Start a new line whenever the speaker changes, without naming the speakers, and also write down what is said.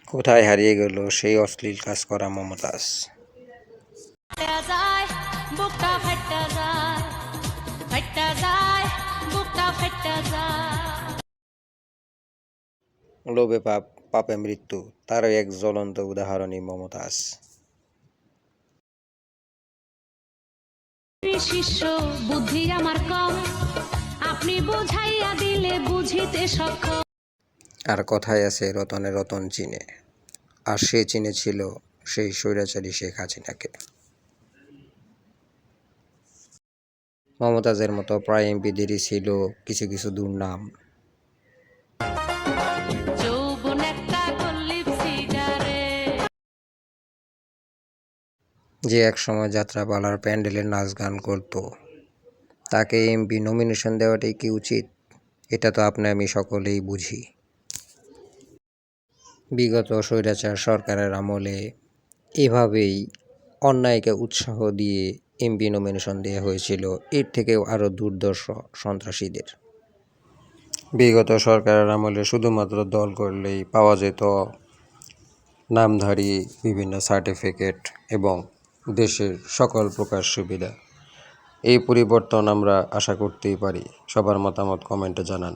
কোথায় হারিয়ে গেল সেই অশ্লীল কাজ করা মমতাজ? লোভে পাপ, পাপে মৃত্যু, তারই এক জ্বলন্ত উদাহরণই মমতাজ।
শিষ্য বুদ্ধি আমার কম, আপনি বুঝাইয়া দিলে বুঝিতে সক্ষম।
আর কথায় আছে রতনে রতন চিনে, আর সে চিনেছিল সেই স্বৈরাচারী শেখ হাসিনাকে। মমতাজের মতো প্রায় এমপিদেরই ছিল কিছু কিছু দুর্নাম। যে একসময় যাত্রাপালার প্যান্ডেলের নাচ গান করত, তাকে এমপি নমিনেশন দেওয়াটাই কি উচিত? এটা তো আপনি আমি সকলেই বুঝি। বিগত স্বৈরাচার সরকারের আমলে এভাবেই অন্যায়কে উৎসাহ দিয়ে এমপি নমিনেশন দেওয়া হয়েছিল এর থেকেও আরও দুর্দর্শ সন্ত্রাসীদের। বিগত সরকারের আমলে শুধুমাত্র দল করলেই পাওয়া যেত নামধারী বিভিন্ন সার্টিফিকেট এবং দেশের সকল প্রকার সুবিধা। এই পরিবর্তন আমরা আশা করতেই পারি। সবার মতামত কমেন্টে জানান।